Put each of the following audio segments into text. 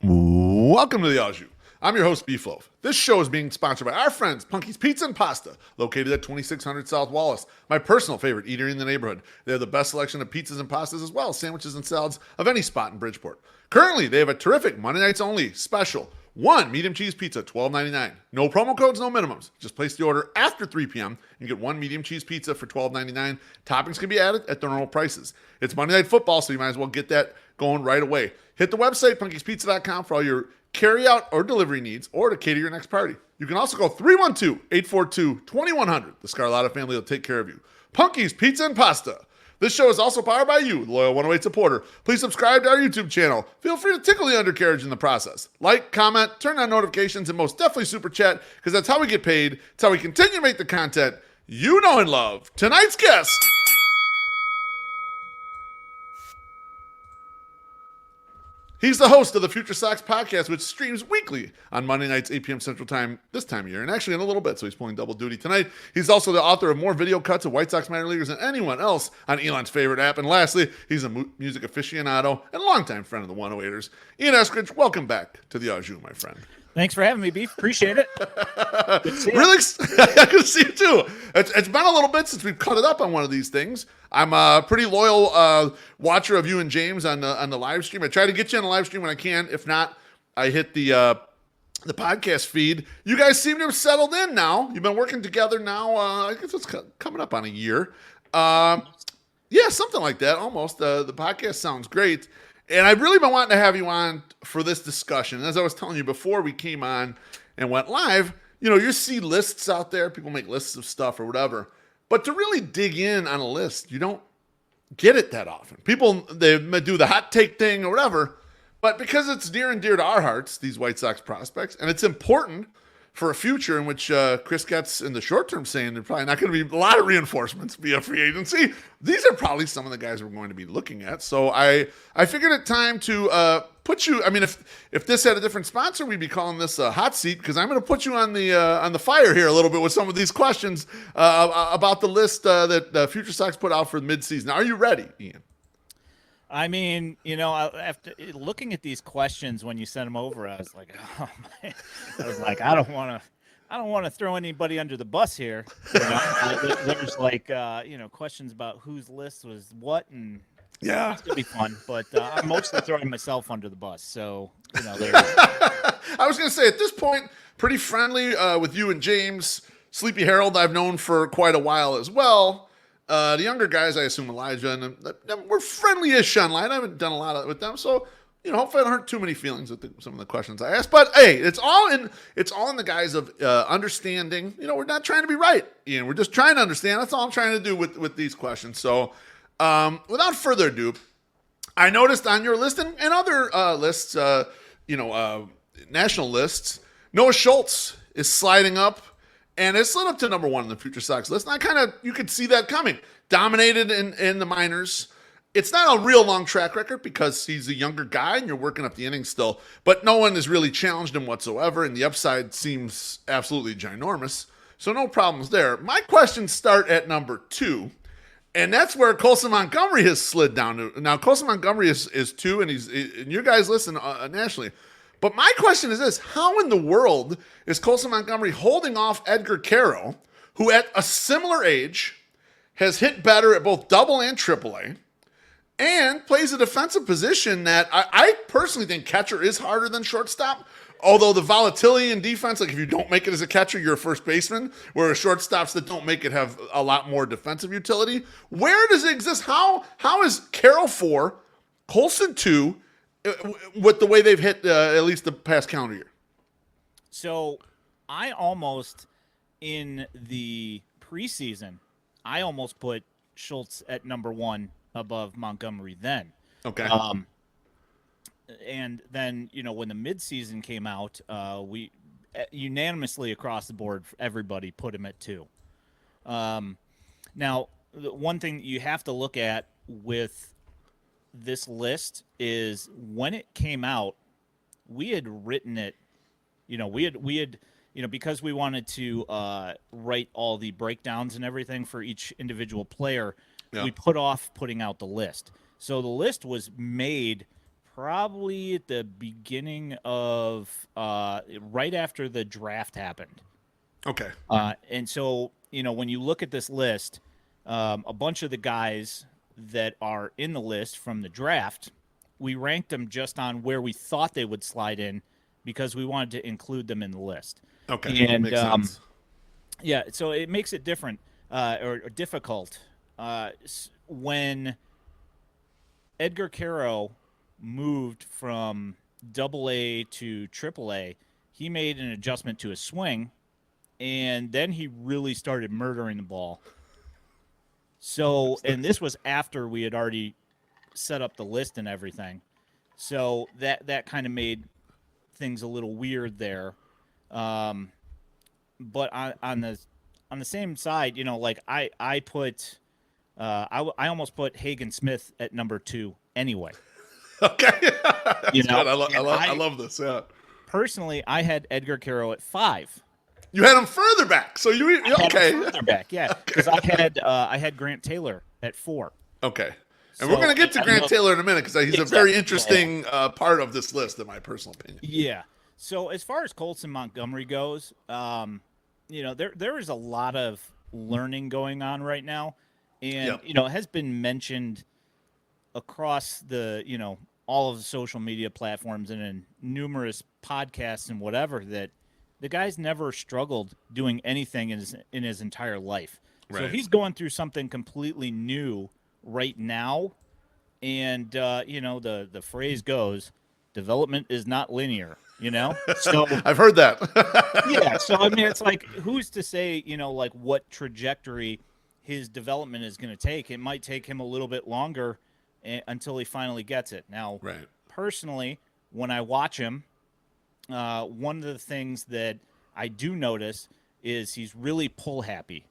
Welcome to the Au Jus. I'm your host, Beef Loaf. This show is being sponsored by our friends, Punky's Pizza and Pasta, located at 2600 South Wallace, my personal favorite eatery in the neighborhood. They have the best selection of pizzas and pastas as well as sandwiches and salads of any spot in Bridgeport. Currently, they have a terrific Monday nights only special. One medium cheese pizza, $12.99. No promo codes, no minimums. Just place the order after 3 p.m. and get one medium cheese pizza for $12.99. Toppings can be added at their normal prices. It's Monday Night Football, so you might as well get that going right away. Hit the website, punkyspizza.com, for all your carry-out or delivery needs, or to cater your next party. You can also go 312-842-2100. The Scarlatta family will take care of you. Punky's Pizza and Pasta. This show is also powered by you, the loyal 108 supporter. Please subscribe to our YouTube channel. Feel free to tickle the undercarriage in the process. Like, comment, turn on notifications, and most definitely super chat, because that's how we get paid. It's how we continue to make the content you know and love. Tonight's guest. He's the host of the Future Sox podcast, which streams weekly on Monday nights, 8 p.m. Central Time this time of year, and actually in a little bit, so he's pulling double duty tonight. He's also the author of more video cuts of White Sox minor leaguers than anyone else on Elon's favorite app. And lastly, he's a music aficionado and longtime friend of the 108ers. Ian Eskridge, welcome back to the Au Jus, my friend. Thanks for having me, Beef. Appreciate it. Really, I can see you too. It's been a little bit since we've cut it up on one of these things. I'm a pretty loyal watcher of you and James on the live stream. I try to get you on the live stream when I can. If not, I hit the podcast feed. You guys seem to have settled in now. You've been working together now. I guess it's coming up on a year. Yeah, something like that. Almost. The podcast sounds great. And I've really been wanting to have you on for this discussion. And as I was telling you before we came on and went live, you see lists out there. People make lists of stuff or whatever. But to really dig in on a list, you don't get it that often. People, they do the hot take thing or whatever. But because it's near and dear to our hearts, these White Sox prospects, and it's important for a future in which Chris gets in the short term saying there's probably not going to be a lot of reinforcements via free agency. These are probably some of the guys we're going to be looking at. So I figured it time to put you. I mean, if this had a different sponsor, we'd be calling this a hot seat, because I'm going to put you on the fire here a little bit with some of these questions about the list that Future Sox put out for midseason. Are you ready, Ian? I mean, after looking at these questions when you sent them over, I was like, oh man, I don't want to throw anybody under the bus here. There's like, questions about whose list was what, and yeah, it's gonna be fun. But I'm mostly throwing myself under the bus. So, there. I was gonna say at this point, pretty friendly with you and James. Sleepy Harold, I've known for quite a while as well. The younger guys, I assume Elijah, and we're friendly-ish online. I haven't done a lot with them, so hopefully I don't hurt too many feelings with some of the questions I asked. But hey, it's all in the guise of understanding. We're not trying to be right, Ian. We're just trying to understand. That's all I'm trying to do with these questions. So, without further ado, I noticed on your list and other lists, national lists, Noah Schultz is sliding up. And it slid up to number 1 in the Future Sox list. And you could see that coming. Dominated in the minors. It's not a real long track record because he's a younger guy and you're working up the innings still. But no one has really challenged him whatsoever. And the upside seems absolutely ginormous. So no problems there. My questions start at number 2. And that's where Colson Montgomery has slid down to. Now, Colson Montgomery is 2, and you guys listen nationally. But my question is this: how in the world is Colson Montgomery holding off Edgar Caro, who at a similar age has hit better at both double and triple A, and plays a defensive position that I personally think catcher is harder than shortstop, although the volatility in defense, like if you don't make it as a catcher, you're a first baseman, whereas shortstops that don't make it have a lot more defensive utility. Where does it exist? How is Caro 4, Colson 2, with the way they've hit at least the past calendar year? So I almost, in the preseason, I almost put Schultz at number 1 above Montgomery then. Okay. And then, when the midseason came out, we unanimously across the board, everybody put him at 2. Now, the one thing you have to look at with this list is when it came out, we had written it, we had because we wanted to write all the breakdowns and everything for each individual player, we put off putting out the list. So the list was made probably at the beginning of right after the draft happened. Okay. And so, when you look at this list, a bunch of the guys that are in the list from the draft, we ranked them just on where we thought they would slide in because we wanted to include them in the list. Okay. And Makes sense. yeah, so it makes it different or difficult when Edgar Caro moved from AA to AAA. He made an adjustment to his swing, and then he really started murdering the ball. So, and this was after we had already set up the list and everything. So that kind of made things a little weird there. But on the same side, like I put I almost put Hagen Smith at number 2 anyway. Okay. That's You know, good. and I love this. Yeah. Personally, I had Edgar Caro at 5. You had him further back, so you okay? Further back, yeah, because I had Grant Taylor at 4. Okay. And So, we're going to get to Grant Taylor in a minute because he's a very Exactly. interesting part of this list, in my personal opinion. Yeah. So as far as Colson Montgomery goes, there is a lot of learning going on right now, and Yep. it has been mentioned across the all of the social media platforms and in numerous podcasts and whatever that the guy's never struggled doing anything in his entire life. So Right. he's going through something completely new right now, and the phrase goes, development is not linear. So I've heard that. yeah, so I mean, it's like, who's to say, like what trajectory his development is going to take? It might take him a little bit longer until he finally gets it. Now, Right. personally, when I watch him, one of the things that I do notice is he's really pull happy,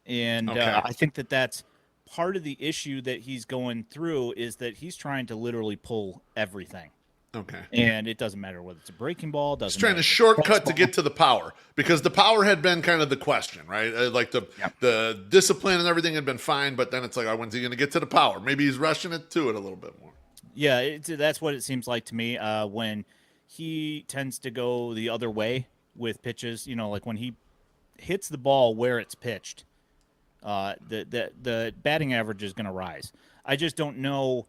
and Okay. I think that that's part of the issue that he's going through is that he's trying to literally pull everything. Okay. And it doesn't matter whether it's a breaking ball, doesn't He's trying matter to if it's a shortcut to fastball. get to the power because the power had been kind of the question, right? Like the discipline and everything had been fine, but then it's like, when's he going to get to the power? Maybe he's rushing it to it a little bit more. Yeah, that's what it seems like to me. When he tends to go the other way with pitches, like when he hits the ball where it's pitched, the batting average is going to rise. I just don't know,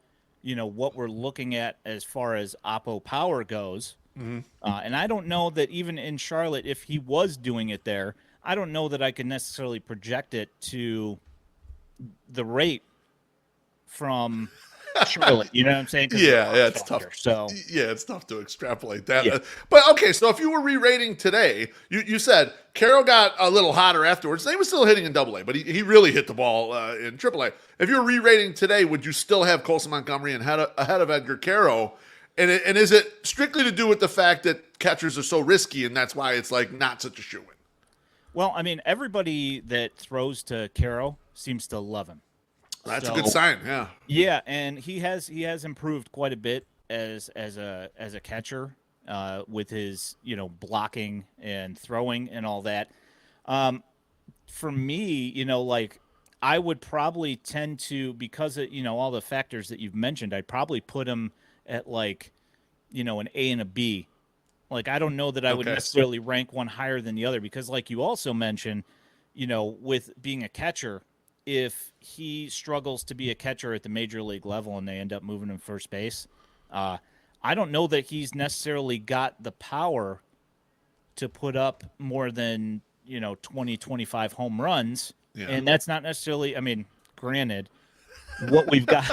what we're looking at as far as oppo power goes. Mm-hmm. And I don't know that even in Charlotte, if he was doing it there, I don't know that I can necessarily project it to the rate from Charlotte. You know what I'm saying? 'Cause Yeah, they're it's softer, tough. So Yeah, it's tough to extrapolate that. Yeah. But okay, so if you were re-rating today, you said Carroll got a little hotter afterwards. He was still hitting in Double A, but he really hit the ball in Triple A. If you were re-rating today, would you still have Colson Montgomery ahead of Edgar Caro? And is it strictly to do with the fact that catchers are so risky, and that's why it's like not such a shoo-in? Well, I mean, everybody that throws to Caro seems to love him. That's So- a good sign. Yeah. Yeah, and he has improved quite a bit as a catcher with his blocking and throwing and all that. For me, like I would probably tend to, because of all the factors that you've mentioned, I'd probably put him at like an A and a B. Like I don't know that I would Okay. necessarily rank one higher than the other because, like you also mentioned, with being a catcher, if he struggles to be a catcher at the major league level and they end up moving him first base, I don't know that he's necessarily got the power to put up more than 20, 25 home runs. Yeah. And that's not necessarily, I mean, granted, what we've got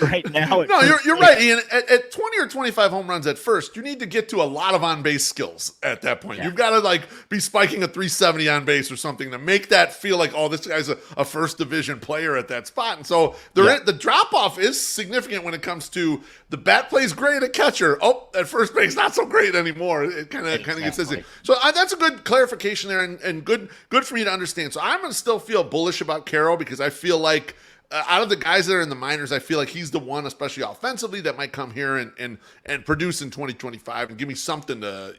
right now. No, you're right, Ian. At 20 or 25 home runs at first, you need to get to a lot of on-base skills at that point. Yeah. You've got to like be spiking a 370 on base or something to make that feel like, oh, this guy's a first division player at that spot. And so the drop-off is significant when it comes to the bat plays great at catcher. Oh, at first base, not so great anymore. It kind of gets dizzy. Exactly. So that's a good clarification there and good for me to understand. So I'm going to still feel bullish about Carroll because I feel like out of the guys that are in the minors, I feel like he's the one, especially offensively, that might come here and produce in 2025 and give me something to,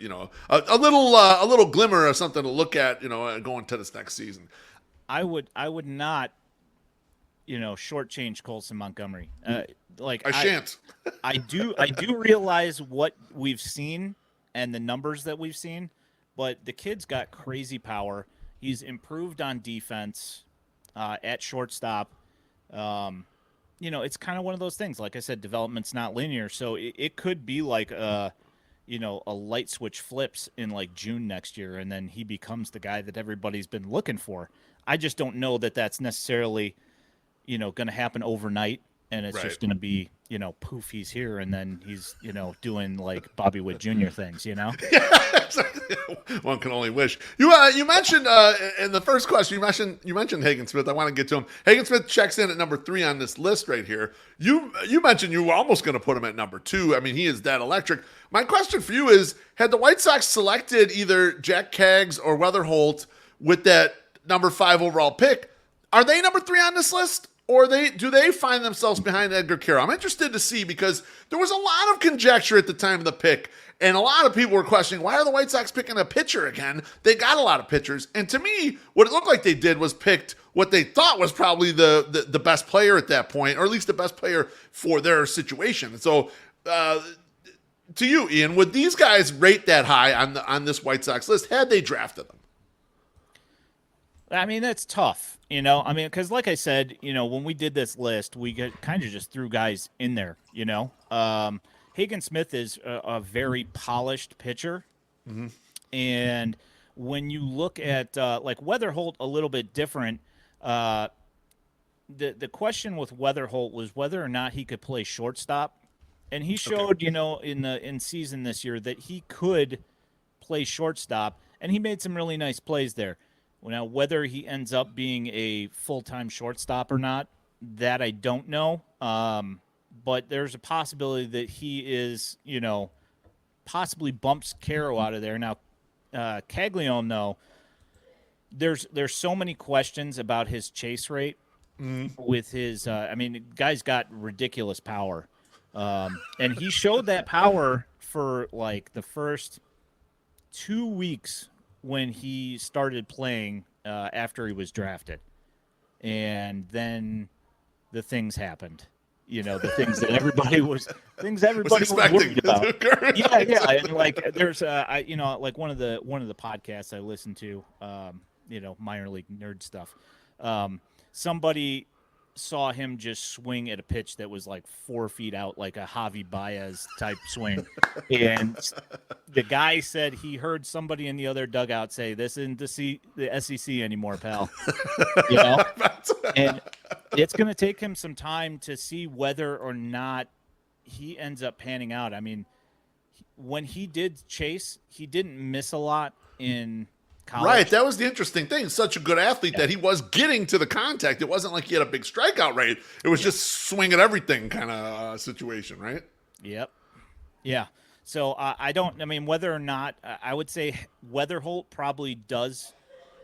a little glimmer of something to look at, going to this next season. I would not shortchange Colson Montgomery. I shan't. I do realize what we've seen and the numbers that we've seen, but the kid's got crazy power. He's improved on defense at shortstop. It's kind of one of those things. Like I said, development's not linear, so it could be like a light switch flips in like June next year, and then he becomes the guy that everybody's been looking for. I just don't know that that's necessarily, going to happen overnight, and it's just going to be, poof, he's here, and then he's, doing like Bobby Witt Jr. things, Yeah, exactly. One can only wish. You mentioned in the first question, you mentioned Hagen Smith. I want to get to him. Hagen Smith checks in at number 3 on this list right here. You mentioned you were almost going to put him at number 2. I mean, he is that electric. My question for you is: had the White Sox selected either Jack Kaggs or Weatherholt with that number 5 overall pick, are they number 3 on this list? Or do they find themselves behind Edgar Carroll? I'm interested to see, because there was a lot of conjecture at the time of the pick, and a lot of people were questioning, why are the White Sox picking a pitcher again? They got a lot of pitchers. And to me, what it looked like they did was picked what they thought was probably the best player at that point, or at least the best player for their situation. So to you, Ian, would these guys rate that high on this White Sox list had they drafted them? I mean, that's tough, because like I said, when we did this list, we kind of just threw guys in there, Hagen Smith is a very polished pitcher. Mm-hmm. And when you look at like Weatherholt, a little bit different, the question with Weatherholt was whether or not he could play shortstop. And he showed, in season this year that he could play shortstop, and he made some really nice plays there. Now, whether he ends up being a full-time shortstop or not, that I don't know. But there's a possibility that he is, possibly bumps Caro out of there. Now, Caglione, though, there's so many questions about his chase rate with his guy's got ridiculous power. And he showed that power for, like, the first 2 weeks when he started playing after he was drafted. And then the things happened. The things that everybody was worried about. Yeah. And like there's like one of the podcasts I listened to, minor league nerd stuff. Somebody saw him just swing at a pitch that was like 4 feet out, like a Javi Baez type swing. And the guy said he heard somebody in the other dugout say, "This isn't the SEC anymore, pal." And it's going to take him some time to see whether or not he ends up panning out. I mean, when he did chase, he didn't miss a lot in college. Right, that was the interesting thing. Such a good athlete that he was getting to the contact. It wasn't like he had a big strikeout rate. It was just swing at everything kind of situation, right? Yep. Yeah. So whether or not, I would say Weatherholt probably does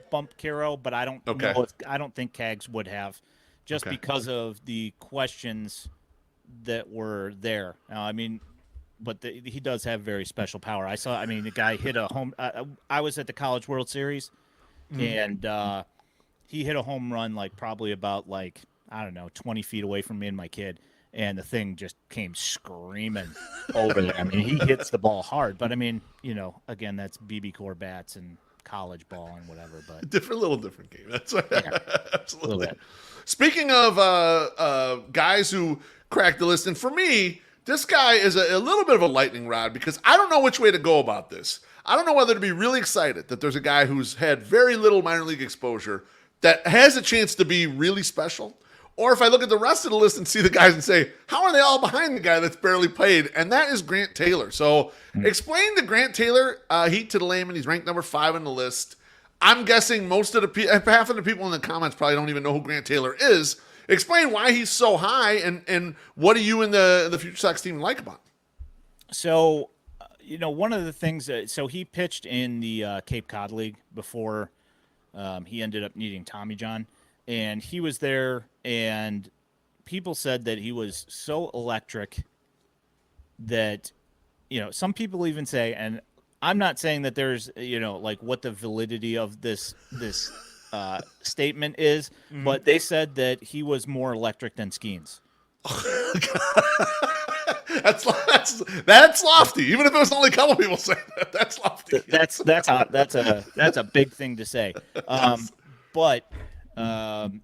bump Caro, but I don't know. I don't think Kaggs would have, just because of the questions that were there. But he does have very special power. The guy hit a home. I was at the College World Series, and he hit a home run probably about 20 feet away from me and my kid, and the thing just came screaming over there. I mean, he hits the ball hard, but again, that's BB Core bats and college ball and whatever. But different game. That's right. Yeah, absolutely. Speaking of guys who cracked the list, and for me, this guy is a little bit of a lightning rod, because I don't know which way to go about this. I don't know whether to be really excited that there's a guy who's had very little minor league exposure that has a chance to be really special, or if I look at the rest of the list and see the guys and say, how are they all behind the guy that's barely played? And that is Grant Taylor. So explain the Grant Taylor heat to the layman. He's ranked number 5 on the list. I'm guessing half of the people in the comments probably don't even know who Grant Taylor is. Explain why he's so high, and what do you and the Future Sox team like about him? So, one of the things so he pitched in the Cape Cod League before he ended up needing Tommy John, and he was there, and people said that he was so electric that, some people even say, and I'm not saying that there's, what the validity of this statement is, but they said that he was more electric than Skeens. That's lofty. Even if it was only a couple people saying that, that's lofty. That's a big thing to say. Yes. But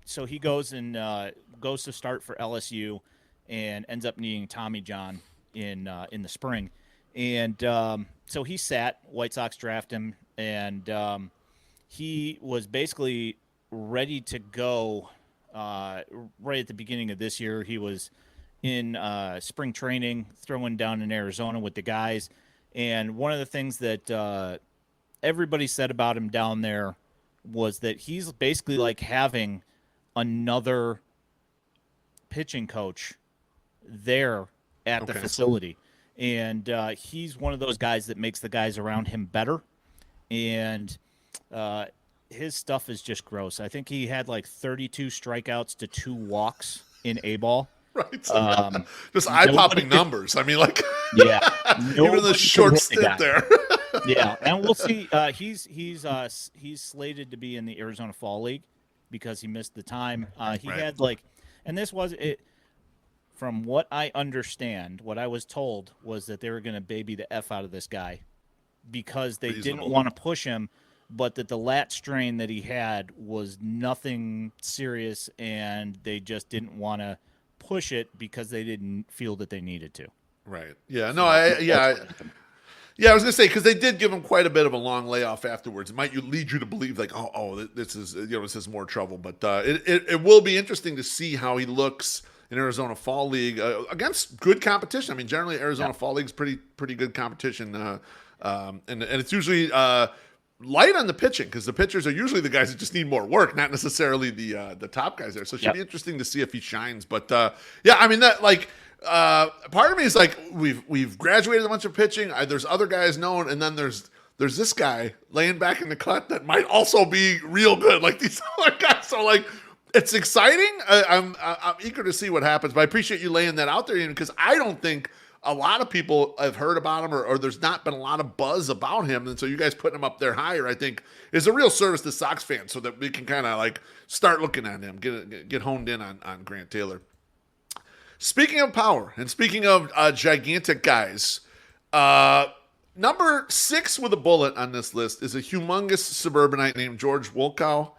so he goes to start for LSU and ends up needing Tommy John in the spring, and so he sat. White Sox draft him, and he was basically ready to go right at the beginning of this year. He was in spring training, throwing down in Arizona with the guys. And one of the things that everybody said about him down there was that he's basically like having another pitching coach there at the facility. And he's one of those guys that makes the guys around him better. And his stuff is just gross. I think he had like 32 strikeouts to 2 walks in A-ball. Right. Just eye-popping numbers. I mean, like, yeah, even the short stint there. Yeah, and we'll see. He's slated to be in the Arizona Fall League because he missed the time. He had like, and this was it. From what I understand, what I was told was that they were going to baby the F out of this guy because they didn't want to push him, but that the lat strain that he had was nothing serious, and they just didn't want to push it because they didn't feel that they needed to. Right. Yeah. No. I was gonna say because they did give him quite a bit of a long layoff afterwards. It might lead you to believe like, this is more trouble. But it will be interesting to see how he looks in Arizona Fall League against good competition. I mean, generally Arizona Fall League is pretty good competition, and it's usually light on the pitching because the pitchers are usually the guys that just need more work, not necessarily the top guys there. So it should be interesting to see if he shines. But I mean that like part of me is like we've graduated a bunch of pitching. There's other guys known, and then there's this guy laying back in the cut that might also be real good, like these other guys. So like it's exciting. I'm eager to see what happens. But I appreciate you laying that out there, Ian, because I don't think a lot of people have heard about him or there's not been a lot of buzz about him. And so you guys putting him up there higher, I think, is a real service to Sox fans so that we can kind of like start looking at him, get honed in on Grant Taylor. Speaking of power and speaking of gigantic guys, number 6 with a bullet on this list is a humongous suburbanite named George Wolkow.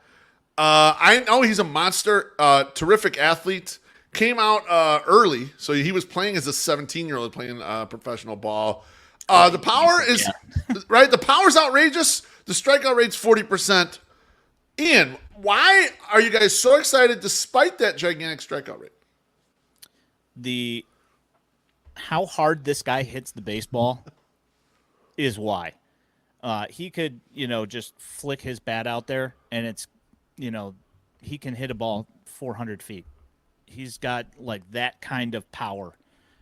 I know he's a monster, terrific athlete. Came out early, so he was playing as a 17-year-old playing professional ball. The power is right. The power's outrageous. The strikeout rate's 40%. Ian, why are you guys so excited despite that gigantic strikeout rate? How hard this guy hits the baseball is why. He could, just flick his bat out there, and it's, he can hit a ball 400 feet. He's got like that kind of power,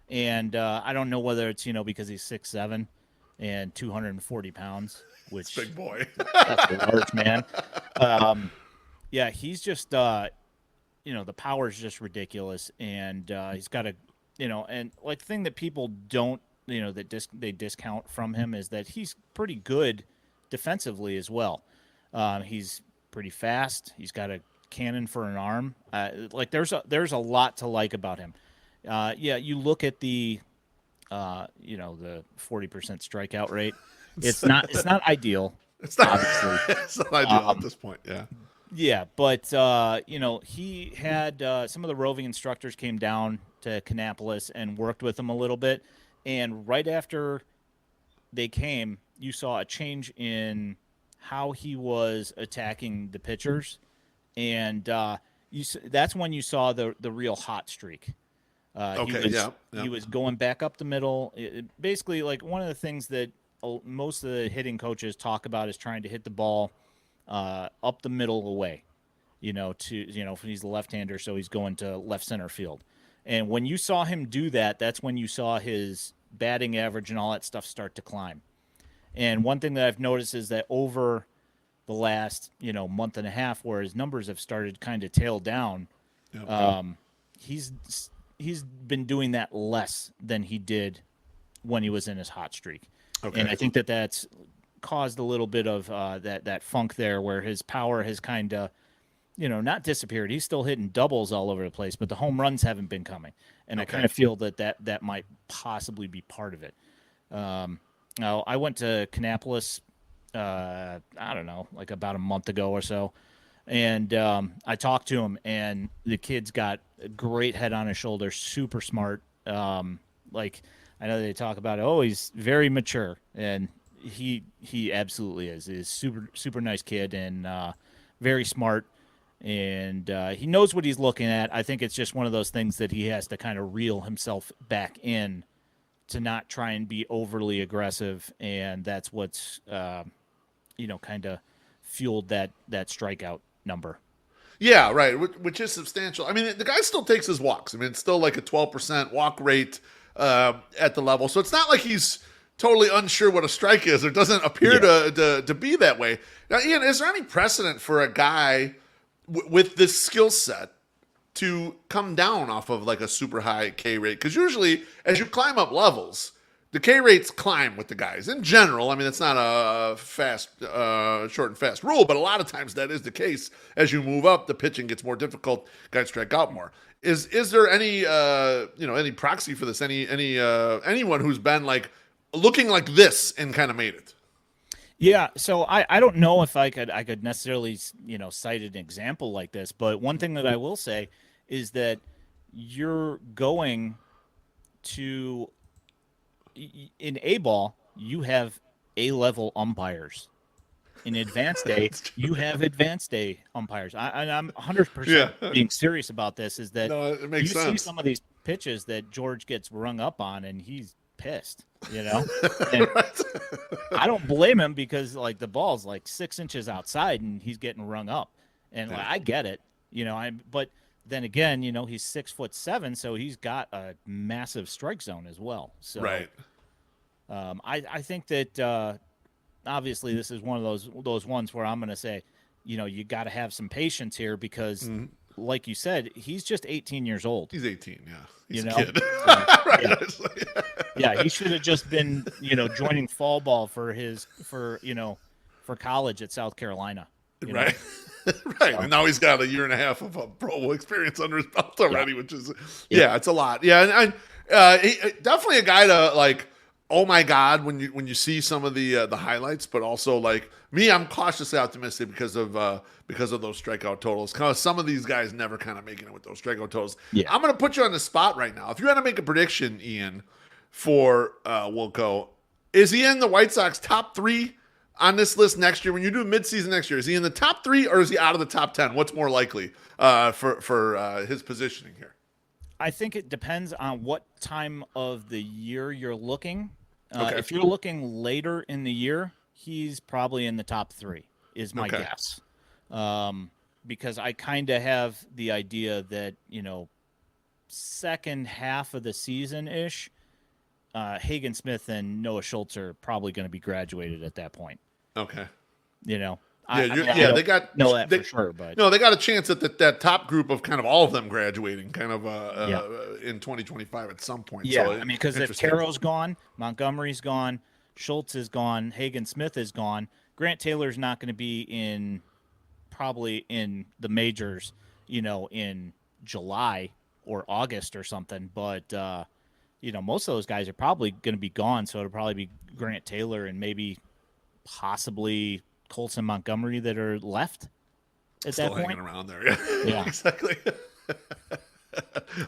and I don't know whether it's because he's 6'7" and 240 pounds, which big boy. That's a large man. He's just the power is just ridiculous, and he's got and like the thing that people don't they discount from him is that he's pretty good defensively as well. He's pretty fast. He's got a cannon for an arm. There's a lot to like about him. You look at the the 40% strikeout rate. It's not ideal. It's not obviously. It's not ideal at this point. Yeah. Yeah, but he had some of the roving instructors came down to Kannapolis and worked with him a little bit, and right after they came, you saw a change in how he was attacking the pitchers. And that's when you saw the real hot streak. He was going back up the middle. Basically, like one of the things that most of the hitting coaches talk about is trying to hit the ball up the middle away. If he's a left-hander, so he's going to left center field. And when you saw him do that, that's when you saw his batting average and all that stuff start to climb. And one thing that I've noticed is that over the last, month and a half, where his numbers have started kind of tail down, he's been doing that less than he did when he was in his hot streak. Okay. And I think that's caused a little bit of that funk there, where his power has kind of, not disappeared. He's still hitting doubles all over the place, but the home runs haven't been coming, and I kind of feel that might possibly be part of it. Now, I went to Kannapolis, I don't know, like about a month ago or so, and I talked to him, and the kid's got a great head on his shoulder, super smart. Like, I know they talk about, he's very mature, and he absolutely is. He's super nice kid, and very smart, and he knows what he's looking at. I think it's just one of those things that he has to kind of reel himself back in to not try and be overly aggressive, and that's what's kind of fueled that strikeout number. Yeah, right, which is substantial. I mean, the guy still takes his walks. I mean, it's still like a 12% walk rate at the level. So it's not like he's totally unsure what a strike is. It doesn't appear to be that way. Now, Ian, is there any precedent for a guy with this skill set to come down off of like a super high K rate? Because usually as you climb up levels, the K rates climb with the guys in general. I mean, it's not a fast, short and fast rule, but a lot of times that is the case. As you move up, the pitching gets more difficult. Guys strike out more. Is there any any proxy for this? Anyone who's been like looking like this and kind of made it? Yeah, so I don't know if I could necessarily cite an example like this, but one thing that I will say is that you're going to in A ball, you have A-level umpires. In advanced A, you have advanced A umpires. I'm 100% being serious about this. Is that it makes sense. You see some of these pitches that George gets rung up on, and he's pissed. And Right. I don't blame him, because like the ball's like 6 inches outside, and he's getting rung up, and like, I get it. But then again, he's 6'7", so he's got a massive strike zone as well. So, right. I think that obviously this is one of those ones where I'm going to say, you got to have some patience here, because, like you said, he's just 18 years old. He's 18, yeah. He's a kid. Right. Yeah, he should have just been, joining fall ball for college at South Carolina. Right. Right. And now he's got a year and a half of Pro Bowl experience under his belt already, which is, it's a lot. Yeah. And he, definitely a guy to like, oh my God, when you see some of the highlights, but also like me, I'm cautiously optimistic because of those strikeout totals. Because some of these guys never kind of making it with those strikeout totals. Yeah. I'm going to put you on the spot right now. If you had to make a prediction, Ian, for Wilco, is he in the White Sox top 3 on this list next year? When you do midseason next year, is he in the top 3 or is he out of the top 10? What's more likely for his positioning here? I think it depends on what time of the year you're looking. If you're looking later in the year, he's probably in the top 3, is my guess. Because I kind of have the idea that, second half of the season-ish, Hagen Smith and Noah Schultz are probably going to be graduated at that point. Okay. I they got know that for sure, but no, they got a chance at that top group of kind of all of them graduating, kind of in 2025 at some point. Yeah, so I mean, because if Taro's gone, Montgomery's gone, Schultz is gone, Hagen Smith is gone, Grant Taylor's not going to be probably in the majors, in July or August or something. But most of those guys are probably going to be gone, so it'll probably be Grant Taylor and maybe possibly Colson Montgomery that are left at still that point. Hanging around there. Yeah. Exactly.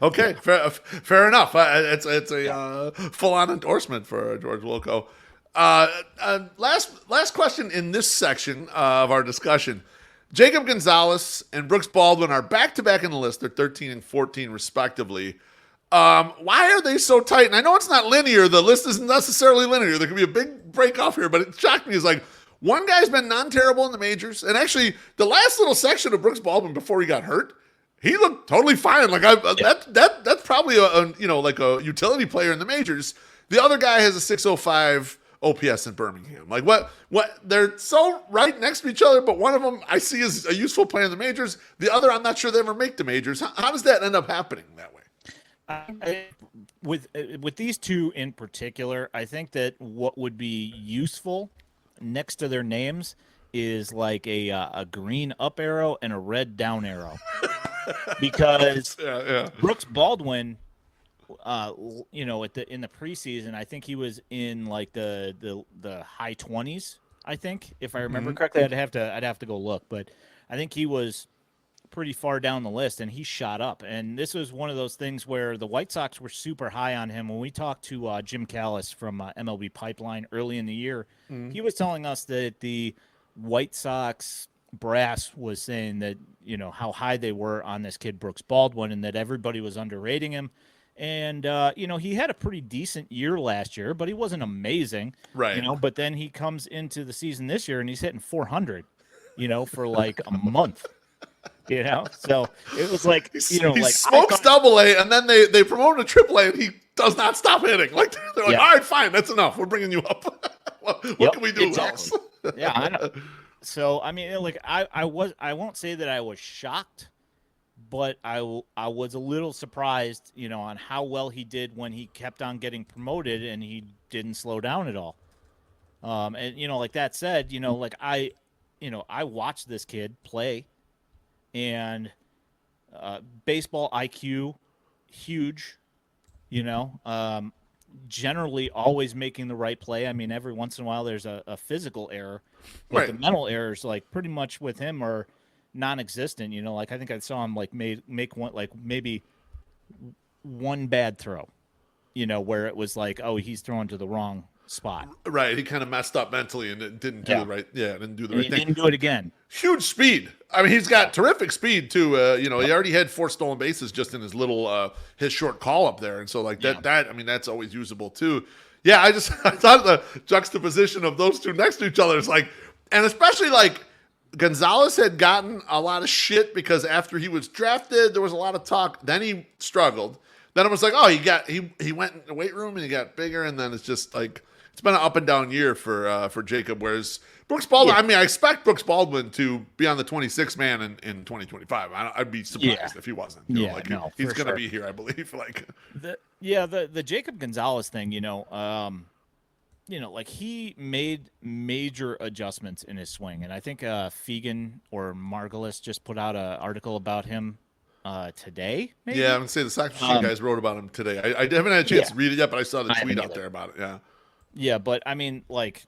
Okay, fair enough. It's a full-on endorsement for George Wilco. Last question in this section of our discussion. Jacob Gonzalez and Brooks Baldwin are back-to-back in the list. They're 13 and 14 respectively. Why are they so tight? And I know it's not linear. The list isn't necessarily linear. There could be a big break off here, but it shocked me. It's like, one guy's been non-terrible in the majors, and actually, the last little section of Brooks Baldwin before he got hurt, he looked totally fine. Like that's probably like a utility player in the majors. The other guy has a 605 OPS in Birmingham. Like what? They're so right next to each other, but one of them I see as a useful player in the majors. The other, I'm not sure they ever make the majors. How does that end up happening that way? With these two in particular, I think that what would be useful next to their names is like a green up arrow and a red down arrow, because Brooks Baldwin, in the preseason, I think he was in like the high 20s. I think, if I remember correctly, I'd have to go look, but I think he was pretty far down the list, and he shot up. And this was one of those things where the White Sox were super high on him. When we talked to Jim Callis from MLB Pipeline early in the year, he was telling us that the White Sox brass was saying that, how high they were on this kid Brooks Baldwin, and that everybody was underrating him. And he had a pretty decent year last year, but he wasn't amazing, right? But then he comes into the season this year and he's hitting 400, for like a month. So it was like, he smokes double A, and then they promote him to triple A, and he does not stop hitting. Like, they're like, all right, fine, that's enough. We're bringing you up. what can we do else? Yeah, I know. So, I mean, like, I won't say that I was shocked, but I was a little surprised, on how well he did when he kept on getting promoted and he didn't slow down at all. And, like that said, like I watched this kid play. And baseball IQ, huge, generally always making the right play. I mean, every once in a while there's a physical error, but the mental errors, like, pretty much with him are non-existent. Like, I think I saw him like make one, like maybe one bad throw, where it was like, oh, he's throwing to the wrong spot. Right, he kind of messed up mentally and didn't do the right. Yeah, didn't do the right thing. Didn't do it again. Huge speed. I mean, he's got terrific speed too. He already had 4 stolen bases just in his his short call up there, and so like that. I mean, that's always usable too. Yeah, I thought the juxtaposition of those two next to each other is like, and especially like Gonzalez had gotten a lot of shit because after he was drafted, there was a lot of talk. Then he struggled. Then it was like, oh, he went in the weight room and he got bigger, and then it's just like, it's been an up and down year for Jacob. Whereas Brooks Baldwin, I mean, I expect Brooks Baldwin to be on the 26th man in 2025. I'd be surprised if he wasn't. He's going to be here, I believe. Like the Jacob Gonzalez thing, like, he made major adjustments in his swing, and I think Fegan or Margulis just put out an article about him today. Maybe? Yeah, I'm gonna say the Sox Machine guys wrote about him today. I haven't had a chance to read it yet, but I saw the tweet out there about it. Yeah. Yeah, but I mean, like,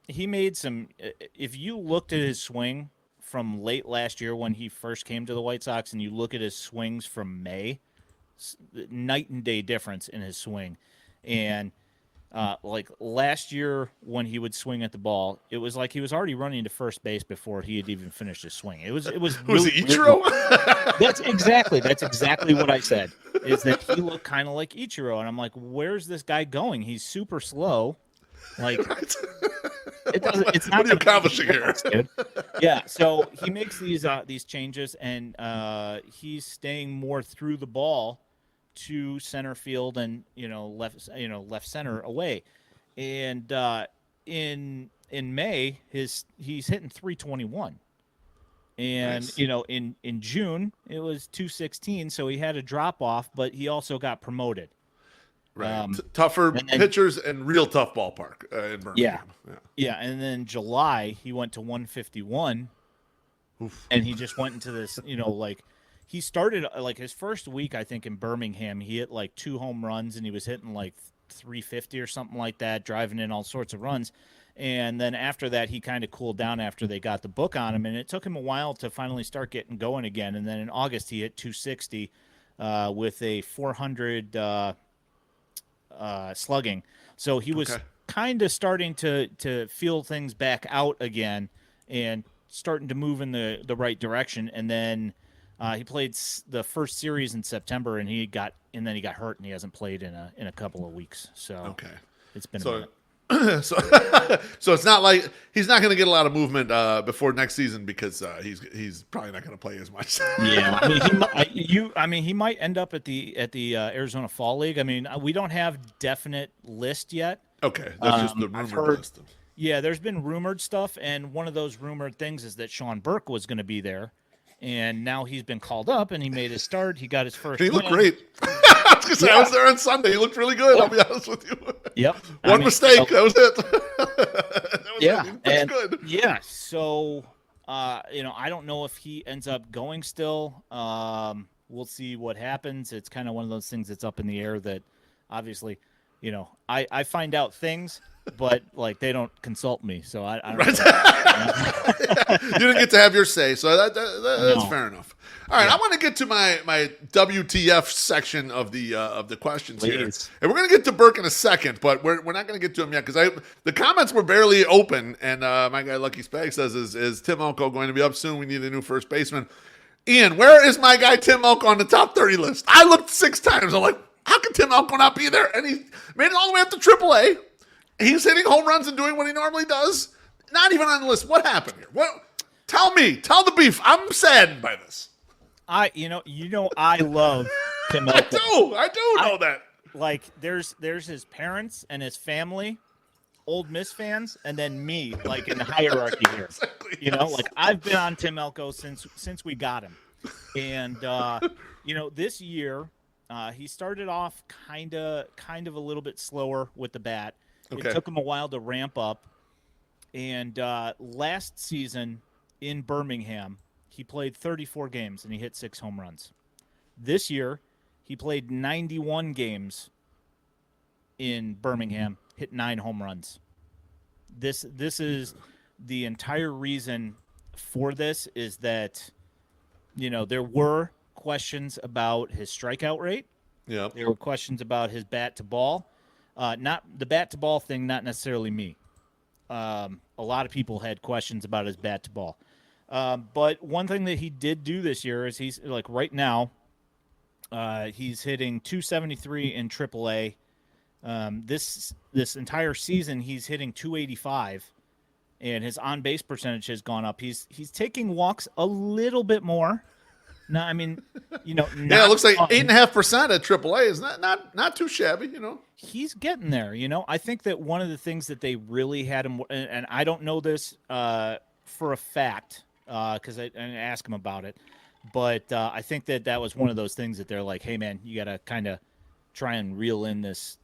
he made some. If you looked at his swing from late last year when he first came to the White Sox, and you look at his swings from May, night and day difference in his swing. And like last year when he would swing at the ball, it was like he was already running to first base before he had even finished his swing. It was really, was it Ichiro? That's exactly what I said. Is that he looked kind of like Ichiro, and I'm like, where's this guy going? He's super slow. Like, it doesn't. It's not. What are you accomplishing here? Yeah. So he makes these changes, and he's staying more through the ball to center field and left center away. And in May, he's hitting 321. And nice. In June it was 216, so he had a drop off, but he also got promoted. Right, tougher pitchers and real tough ballpark in Birmingham. Yeah, and then July he went to 151. Oof. And he just went into this, like, he started like his first week, I think, in Birmingham, he hit like 2 home runs, and he was hitting like 350 or something like that, driving in all sorts of runs. And then after that, he kind of cooled down after they got the book on him, and it took him a while to finally start getting going again. And then in August, he hit 260 with a 400 slugging. So he was kind of starting to feel things back out again and starting to move in the right direction. And then he played the first series in September, and then he got hurt, and he hasn't played in a couple of weeks. So it's been a minute. So it's not like he's not going to get a lot of movement before next season because he's probably not going to play as much. Yeah, I mean, he might end up at the Arizona Fall League. I mean, we don't have definite list yet. Okay, that's just the rumored list. Yeah, there's been rumored stuff, and one of those rumored things is that Sean Burke was going to be there, and now he's been called up, and he made his start. He got his first. He looked great. I was there on Sunday. He looked really good. I'll be honest with you. Yep. One mistake. That was it. That That's good. Yeah. So, I don't know if he ends up going still. We'll see what happens. It's kind of one of those things that's up in the air that obviously, I find out things, but like they don't consult me. So I don't know. You didn't get to have your say. So that's fair enough. All right. I want to get to my WTF section of the questions here. And we're going to get to Burke in a second, but we're not going to get to him yet because the comments were barely open. And my guy Lucky Spag says, is Tim Elko going to be up soon? We need a new first baseman. Ian, where is my guy Tim Elko on the top 30 list? I looked 6 times. I'm like, how can Tim Elko not be there? And he made it all the way up to AAA. He's hitting home runs and doing what he normally does. Not even on the list. What happened here? What? Tell me. Tell the beef. I'm saddened by this. I love Tim Elko. I do know that. Like, there's his parents and his family, Old Miss fans, and then me, like in the hierarchy here. Exactly, like I've been on Tim Elko since we got him, and this year he started off kind of a little bit slower with the bat. Okay. It took him a while to ramp up, and last season in Birmingham, he played 34 games and he hit 6 home runs. This year, he played 91 games in Birmingham, hit 9 home runs. This is the entire reason for this is that, there were questions about his strikeout rate. Yep. There were questions about his bat to ball. Not the bat to ball thing, not necessarily me. A lot of people had questions about his bat to ball. But one thing that he did do this year is he's like right now, he's hitting 273 in AAA. This entire season he's hitting 285, and his on base percentage has gone up. He's taking walks a little bit more. No, I mean, yeah, it looks like 8.5% at AAA is not too shabby, He's getting there, I think that one of the things that they really had him, and I don't know this for a fact because I asked him about it, but I think that was one of those things that they're like, hey man, you got to kind of try and reel in this,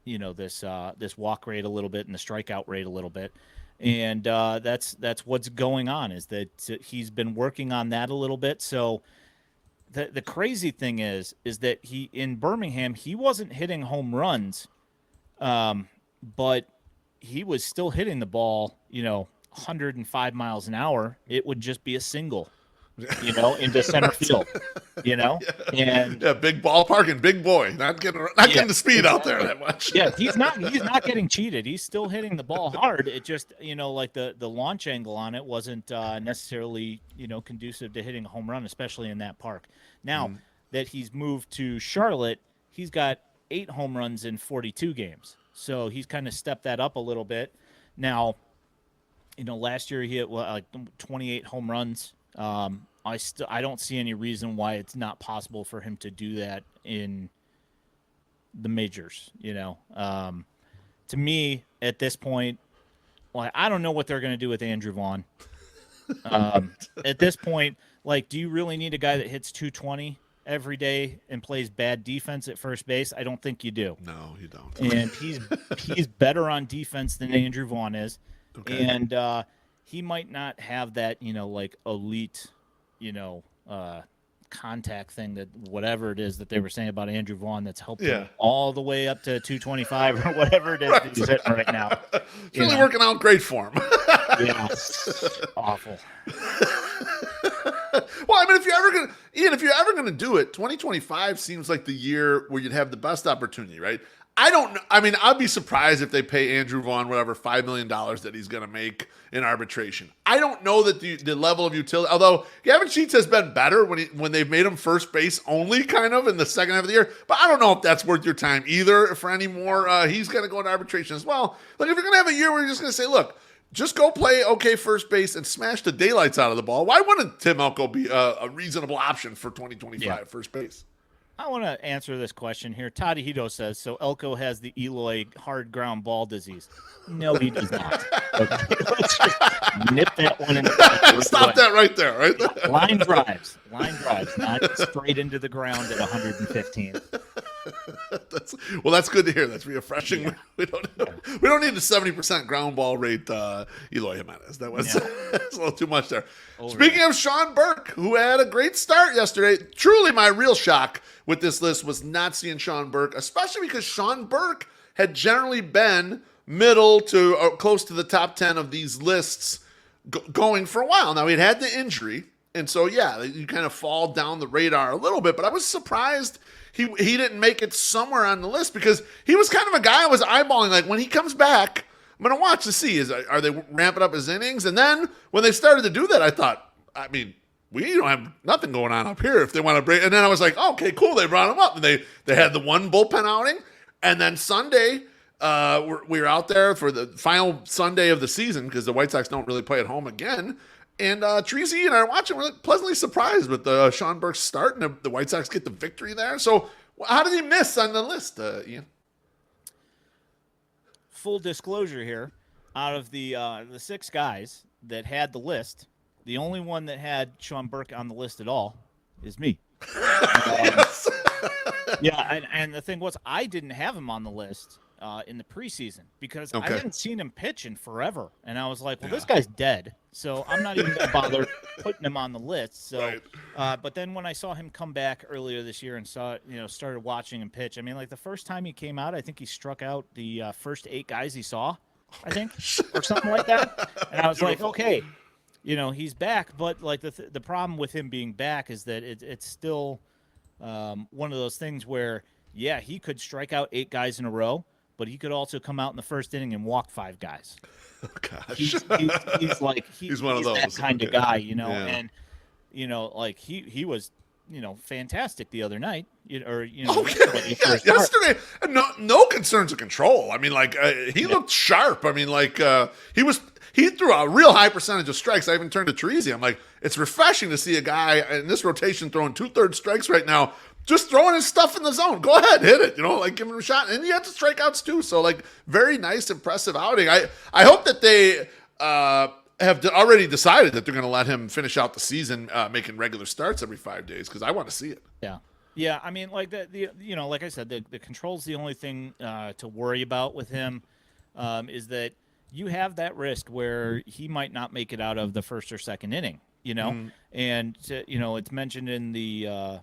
this walk rate a little bit and the strikeout rate a little bit. And that's what's going on is that he's been working on that a little bit. So the crazy thing is that he in Birmingham, he wasn't hitting home runs, but he was still hitting the ball, 105 miles an hour. It would just be a single, into center field, and big ballpark and big boy, not getting the speed out there that much. Yeah, he's not getting cheated. He's still hitting the ball hard. It just, like the launch angle on it wasn't necessarily, conducive to hitting a home run, especially in that park. Now that he's moved to Charlotte, he's got 8 home runs in 42 games. So he's kind of stepped that up a little bit. Now, last year he hit like 28 home runs. I don't see any reason why it's not possible for him to do that in the majors. To me at this point, I don't know what they're going to do with Andrew Vaughn. At this point, do you really need a guy that hits 220 every day and plays bad defense at first base? I don't think you do. No, you don't. And he's better on defense than Andrew Vaughn is. Okay. And he might not have that, elite, contact thing that whatever it is that they were saying about Andrew Vaughn that's helped him all the way up to 225 or whatever it is that he's hitting right now. It's really working out great for him. Yeah, awful. Well, I mean, if you're ever gonna do it, 2025 seems like the year where you'd have the best opportunity, right? I don't know. I mean, I'd be surprised if they pay Andrew Vaughn whatever $5 million that he's going to make in arbitration. I don't know that the level of utility, although Gavin Sheets has been better when they've made him first base only kind of in the second half of the year, but I don't know if that's worth your time either for any more. He's going to go into arbitration as well. Like if you're going to have a year where you're just going to say, look, just go play okay first base and smash the daylights out of the ball, why wouldn't Tim Elko be a reasonable option for 2025 first base? I want to answer this question here. Tadahito says, so Elko has the Eloy hard ground ball disease. No, he does not. Okay. Let's just nip that one in the back. Stop that right there, right? Line drives, not straight into the ground at 115. That's good to hear. That's refreshing. Yeah. We don't need the 70% ground ball rate, Eloy Jimenez. That was that's a little too much there. Speaking of Sean Burke, who had a great start yesterday, truly my real shock with this list was not seeing Sean Burke, especially because Sean Burke had generally been middle to close to the top 10 of these lists going for a while. Now, he'd had the injury, and so, you kind of fall down the radar a little bit, but I was surprised he didn't make it somewhere on the list because he was kind of a guy I was eyeballing. Like, when he comes back, I'm going to watch to see, are they ramping up his innings? And then when they started to do that, I thought, we don't have nothing going on up here if they want to break. And then I was like, okay, cool. They brought him up, and they had the one bullpen outing. And then Sunday, we were out there for the final Sunday of the season because the White Sox don't really play at home again. And Treasy and I are watching, really pleasantly surprised with Sean Burke's start, and the White Sox get the victory there. So how did he miss on the list, Ian? Full disclosure here, out of the 6 guys that had the list, the only one that had Sean Burke on the list at all is me. Yes. And the thing was, I didn't have him on the list in the preseason because I hadn't seen him pitch in forever, and I was like, well, this guy's dead, so I'm not even gonna bother putting him on the list. So, but then when I saw him come back earlier this year and started watching him pitch, the first time he came out, I think he struck out the first 8 guys he saw, I think, or something like that, and I was like, okay, he's back, but like the problem with him being back is that it's still one of those things where he could strike out 8 guys in a row, but he could also come out in the first inning and walk 5 guys. Oh, gosh. He's one of those that kind of guy, and like he was fantastic the other night, yesterday, no concerns of control. He looked sharp. He threw a real high percentage of strikes. I even turned to Treasy. I'm like, it's refreshing to see a guy in this rotation throwing 2/3 strikes right now, just throwing his stuff in the zone. Go ahead, hit it. Give him a shot. And he had the strikeouts too. So very nice, impressive outing. I hope that they have already decided that they're going to let him finish out the season making regular starts every 5 days because I want to see it. Yeah. Yeah, like I said, the control's the only thing to worry about with him is that you have that risk where he might not make it out of the first or second inning, and it's mentioned in the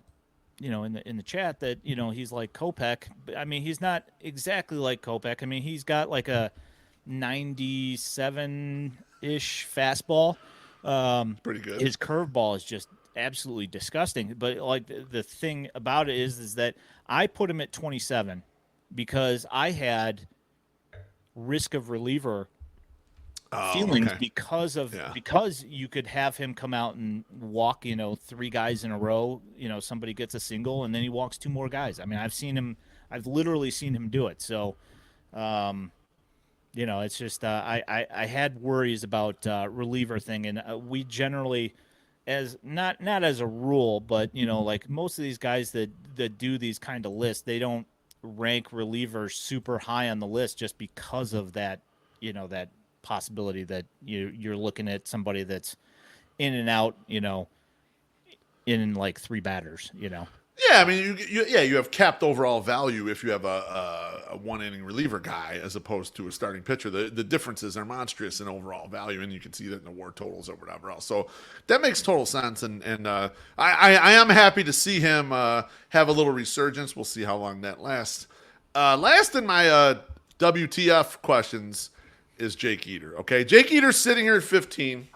in the chat that he's like Kopech. He's not exactly like Kopech. He's got like a 97-ish fastball. Pretty good. His curveball is just absolutely disgusting. But like the thing about it is that I put him at 27 because I had risk of reliever feelings because you could have him come out and walk 3 guys in a row. Somebody gets a single and then he walks 2 more guys. I've literally seen him do it. So it's just I had worries about reliever thing, and we generally, as not as a rule, but like most of these guys that do these kind of lists, they don't rank relievers super high on the list just because of that that possibility that you're looking at somebody that's in and out in like 3 batters. Yeah, you have capped overall value if you have a 1-inning reliever guy as opposed to a starting pitcher. The differences are monstrous in overall value, and you can see that in the WAR totals or whatever else. So that makes total sense, and I am happy to see him have a little resurgence. We'll see how long that lasts. Last in my WTF questions is Jake Eater. Okay, Jake Eater's sitting here at 15.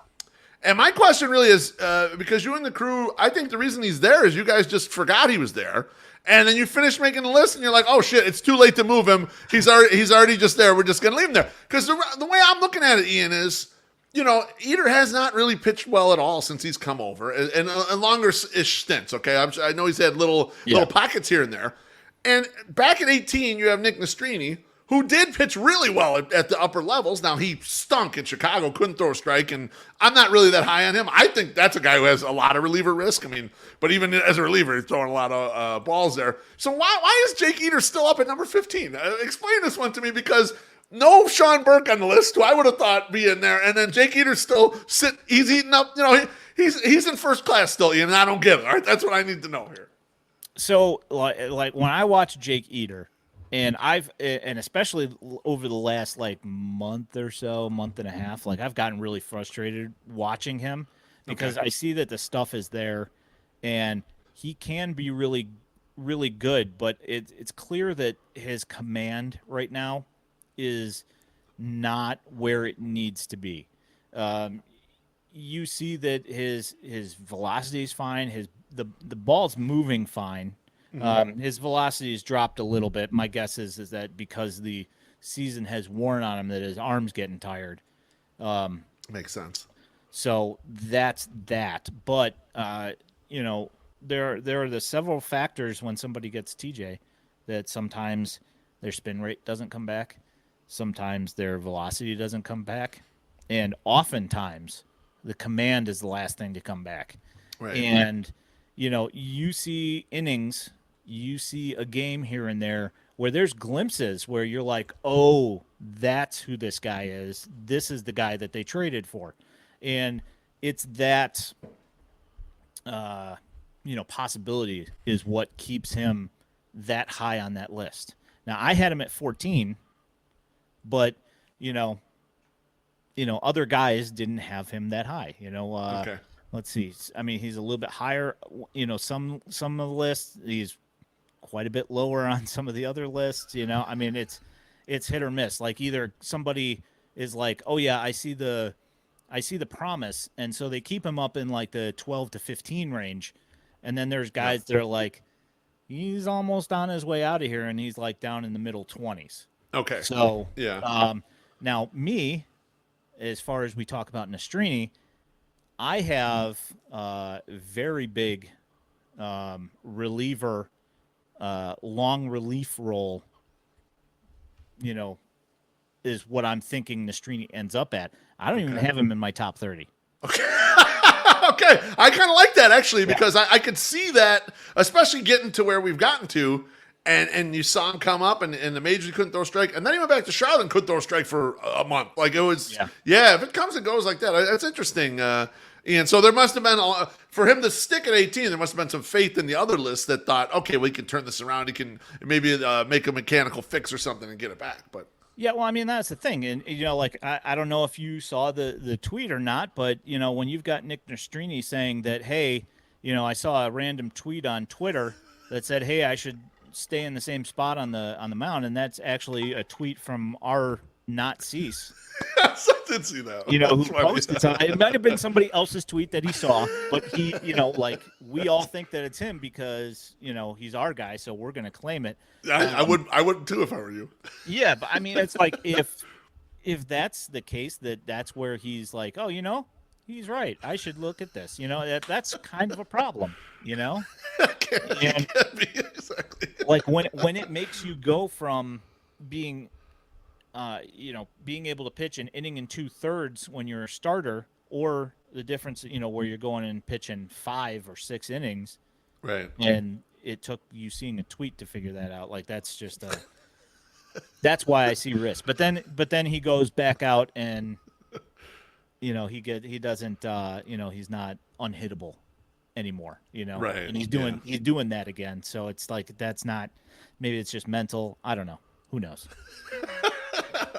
And my question really is, because you and the crew, I think the reason he's there is you guys just forgot he was there. And then you finish making the list and you're like, oh shit, it's too late to move him. He's already just there. We're just going to leave him there. Because the way I'm looking at it, Ian, is, Eater has not really pitched well at all since he's come over, and longer-ish stints, okay? I know he's had little pockets here and there. And back at 18, you have Nick Nastrini, who did pitch really well at the upper levels. Now, he stunk in Chicago, couldn't throw a strike, and I'm not really that high on him. I think that's a guy who has a lot of reliever risk. But even as a reliever, he's throwing a lot of balls there. So why is Jake Eater still up at number 15? Explain this one to me, because no Sean Burke on the list, who I would have thought be in there, and then Jake Eater still he's eating up. He's in first class still, Ian, and I don't get it. All right, that's what I need to know here. So, like when I watch Jake Eater, And especially over the last like month or so, month and a half, like I've gotten really frustrated watching him because I see that the stuff is there and he can be really, really good, but it's clear that his command right now is not where it needs to be. Um, you see that his velocity is fine. The ball's moving fine. His velocity has dropped a little bit. My guess is that because the season has worn on him, that his arm's getting tired. Makes sense. So that's that. But there are the several factors when somebody gets TJ that sometimes their spin rate doesn't come back, sometimes their velocity doesn't come back, and oftentimes the command is the last thing to come back. Right. And you see innings, you see a game here and there where there's glimpses where you're like, oh, that's who this guy is. This is the guy that they traded for. And it's that, possibility is what keeps him that high on that list. Now, I had him at 14, but, other guys didn't have him that high. Okay. Let's see. I mean, he's a little bit higher. Some of the lists, he's quite a bit lower on some of the other lists. I mean, it's hit or miss. Like either somebody is like, oh yeah, I see the promise, and so they keep him up in like the 12 to 15 range, and then there's guys that are like, he's almost on his way out of here, and he's like down in the middle 20s. Okay. So yeah. Now me, as far as we talk about Nastrini, I have very big reliever, long relief role, is what I'm thinking Nastrini ends up at. I don't even have him in my top 30. Okay. Okay. I kind of like that actually because I could see that, especially getting to where we've gotten to, and you saw him come up and the majors couldn't throw a strike, and then he went back to Charlotte and couldn't throw a strike for a month. Like it was, if it comes and goes like that, that's interesting. And so there must have been, for him to stick at 18, there must have been some faith in the other list that thought, okay, we can turn this around. He can maybe make a mechanical fix or something and get it back. But yeah, well, I mean, that's the thing. And, like, I don't know if you saw the tweet or not, but, when you've got Nick Nastrini saying that, hey, I saw a random tweet on Twitter that said, hey, I should stay in the same spot on the mound. And that's actually a tweet from our not Cease. I did see that. Who posted something. It might have been somebody else's tweet that he saw, but he, like we all think that it's him because, he's our guy, so we're going to claim it. I wouldn't too if I were you. Yeah, but I mean, it's like if that's the case, that's where he's like, oh, he's right. I should look at this. That's kind of a problem. Exactly. Like when it makes you go from being being able to pitch an inning and 2/3 when you're a starter, or the difference, where you're going and pitching 5 or 6 innings, right? And it took you seeing a tweet to figure that out. Like that's just that's why I see risk. But then he goes back out and he doesn't he's not unhittable anymore. Right? And he's doing that again. So it's like that's not. Maybe it's just mental. I don't know. Who knows?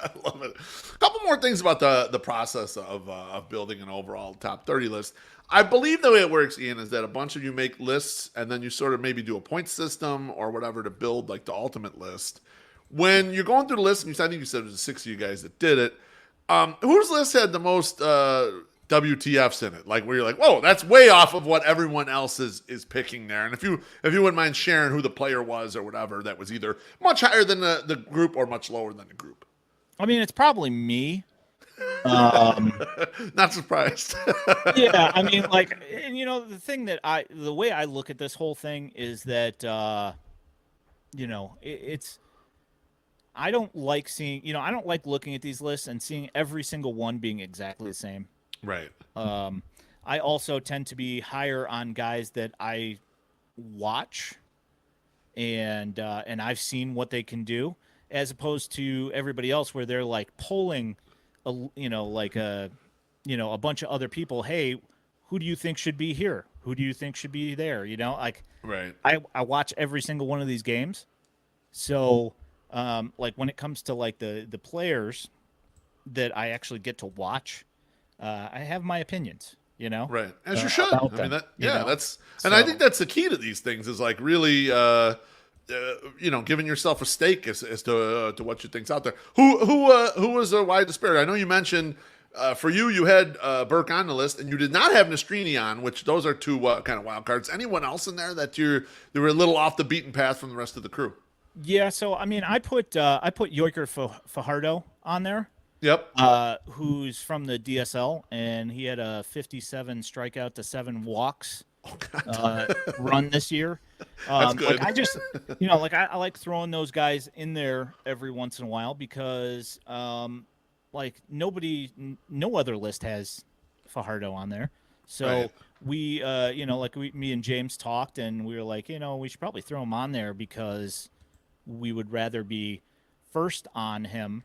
I love it. A couple more things about the process of building an overall top 30 list. I believe the way it works, Ian, is that a bunch of you make lists and then you sort of maybe do a point system or whatever to build like the ultimate list. When you're going through the list, and I think you said it was 6 of you guys that did it, whose list had the most WTFs in it? Like where you're like, whoa, that's way off of what everyone else is picking there. And if you wouldn't mind sharing who the player was or whatever, that was either much higher than the group or much lower than the group. I mean, it's probably me. Not surprised. Yeah, I mean, like, and the thing that the way I look at this whole thing is that, it's, I don't like seeing, I don't like looking at these lists and seeing every single one being exactly the same. Right. I also tend to be higher on guys that I watch and I've seen what they can do, as opposed to everybody else where they're like polling, a bunch of other people. Hey, who do you think should be here? Who do you think should be there? Like, right. I watch every single one of these games. So like when it comes to like the players that I actually get to watch, I have my opinions, Right. As you should. about I mean, them, that's, and I So think that's the key to these things is like really, giving yourself a stake as to what you think's out there. Who was a wide disparity? I know you mentioned, for you had Burke on the list, and you did not have Nastrini on, which those are two kind of wild cards. Anyone else in there that they were a little off the beaten path from the rest of the crew? yeah. So I mean, I put Yoiker Fajardo on there. Yep. Who's from the DSL, and he had a 57 strikeout to 7 walks run this year. That's good. Like I just, like I like throwing those guys in there every once in a while because, like no other list has Fajardo on there. So Right. we, me and James talked, and we were like, we should probably throw him on there because we would rather be first on him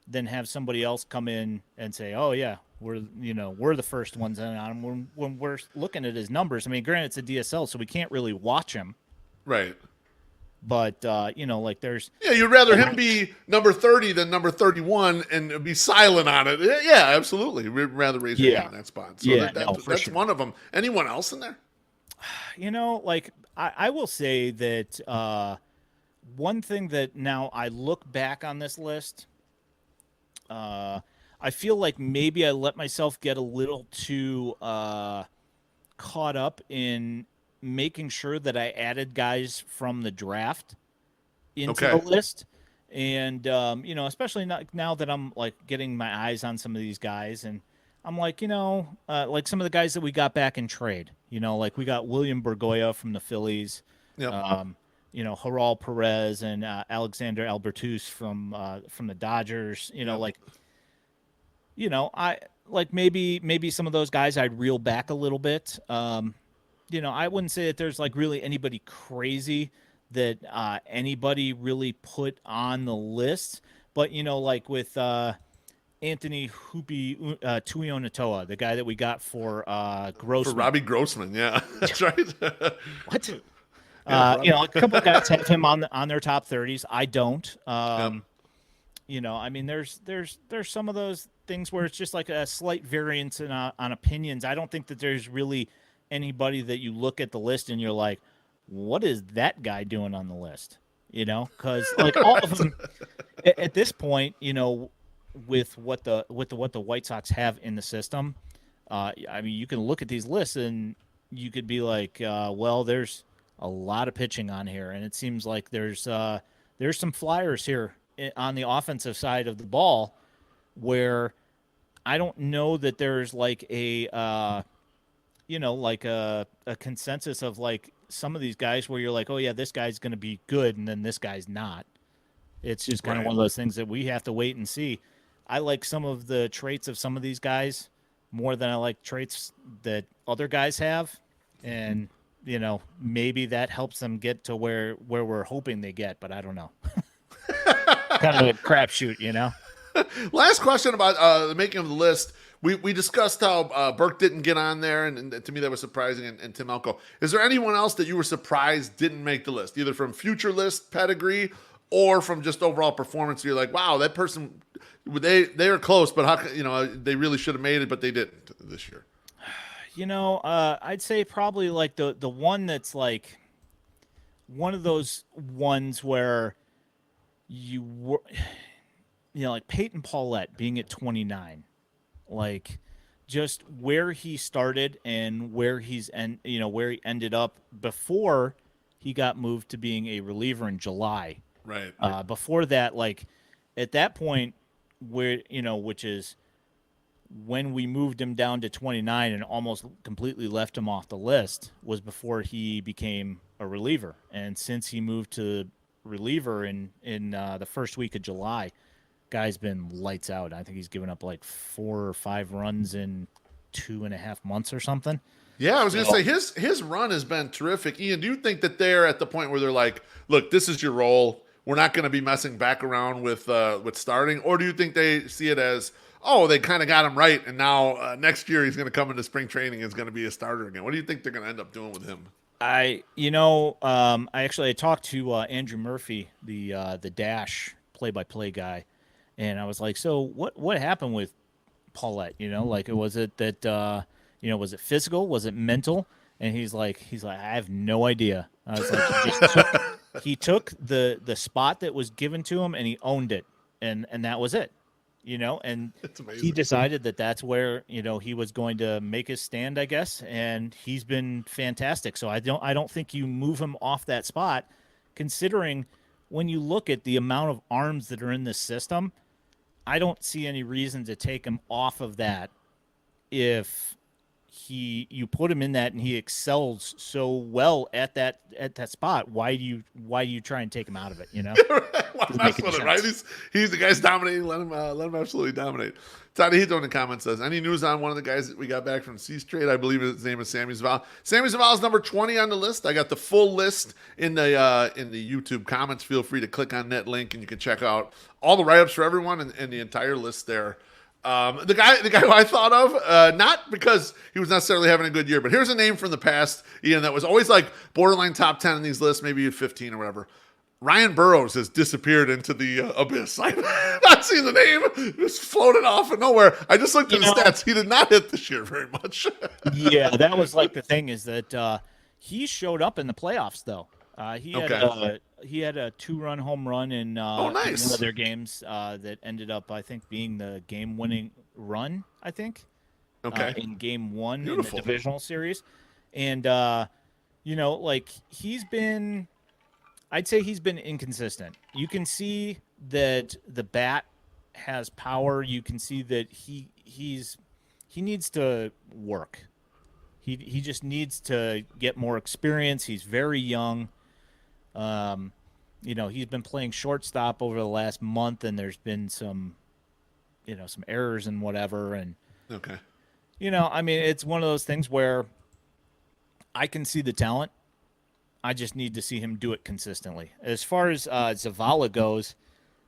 than have somebody else come in and say, "Oh yeah, we're the first ones in on him." When we're looking at his numbers, I mean, granted it's a DSL, so we can't really watch him. Right. But like there's Yeah, you'd rather him be number 30 than number 31 and be silent on it. Yeah, absolutely. We'd rather raise your hand in that spot. So that's sure. one of them. Anyone else in there? Like I will say that one thing that now I look back on this list. I feel like maybe I let myself get a little too caught up in making sure that I added guys from the draft into the list. And, especially now that I'm like getting my eyes on some of these guys, and I'm like, like some of the guys that we got back in trade, like we got William Bergoya from the Phillies, Yep. Haral Perez and Alexander Albertus from the Dodgers. I like maybe some of those guys I'd reel back a little bit. I wouldn't say that there's like really anybody crazy that anybody really put on the list, but like with Anthony Hoopy Tuionatoa, the guy that we got for Grossman. For Robbie Grossman, yeah, that's right. What? A couple of guys have him on their top 30s. I don't. I mean, there's some of those things where it's just like a slight variance on opinions. I don't think that there's really anybody that you look at the list and you're like, what is that guy doing on the list? Because like all of them at this point, with what the White Sox have in the system, I mean, you can look at these lists and you could be like, well, there's a lot of pitching on here, and it seems like there's some flyers here on the offensive side of the ball where I don't know that there's like a consensus of like some of these guys where you're like, oh yeah, this guy's going to be good, and then this guy's not. It's just kind of one of those things that we have to wait and see. I like some of the traits of some of these guys more than I like traits that other guys have, and maybe that helps them get to where we're hoping they get, but I don't know. Kind of a crapshoot, Last question about the making of the list. We discussed how Burke didn't get on there, and to me that was surprising, and Tim Elko. Is there anyone else that you were surprised didn't make the list, either from future list pedigree or from just overall performance? You're like, wow, that person, they are close, but how they really should have made it, but they didn't this year. I'd say probably like the one that's like one of those ones where you were, like Peyton Paulette being at 29, like just where he started and where where he ended up before he got moved to being a reliever in July. Right. Before that, like at that point where, which is when we moved him down to 29 and almost completely left him off the list, was before he became a reliever. And since he moved to reliever in the first week of July, guy's been lights out. I think he's given up like 4 or 5 runs in 2.5 months or something. Yeah, I was going to say his run has been terrific. Ian, do you think that they're at the point where they're like, look, this is your role, we're not going to be messing back around with starting? Or do you think they see it as, oh, they kind of got him right, and now next year he's going to come into spring training and is going to be a starter again? What do you think they're going to end up doing with him? I talked to Andrew Murphy, the Dash play-by-play guy, and I was like, so what happened with Paulette? Like, was it that was it physical? Was it mental? And he's like, I have no idea. I was like, he took the spot that was given to him and he owned it, and that was it. And It's amazing. he decided that that's where he was going to make his stand, I guess, and he's been fantastic. So I don't think you move him off that spot, considering when you look at the amount of arms that are in this system. I don't see any reason to take him off of that if you put him in that and he excels so well at that spot. Why do you try and take him out of it? Why Doesn't mess make any with it, right? sense. He's the guy's dominating. Let him absolutely dominate. Tony Hito in the comments says, any news on one of the guys that we got back from Seas Trade? I believe his name is Sammy Zavala. Sammy Zavala is number 20 on the list. I got the full list in the YouTube comments. Feel free to click on that link and you can check out all the write-ups for everyone and the entire list there. The guy who I thought of, not because he was necessarily having a good year, but here's a name from the past, Ian, that was always like borderline top 10 in these lists, maybe 15 or whatever. Ryan Burroughs has disappeared into the abyss. I've not seen the name. Just floated off of nowhere. I just looked at the stats. He did not hit this year very much. Yeah, that was like the thing is that he showed up in the playoffs, though. He had a 2-run home run in nice. in one of their games that ended up, I think, being the game-winning run, I think. Okay. In game 1 Beautiful. in the divisional series. And, I'd say he's been inconsistent. You can see that the bat has power. You can see that he needs to work. He just needs to get more experience. He's very young. He's been playing shortstop over the last month, and there's been some errors and whatever. And Okay. it's one of those things where I can see the talent. I just need to see him do it consistently. As far as Zavala goes,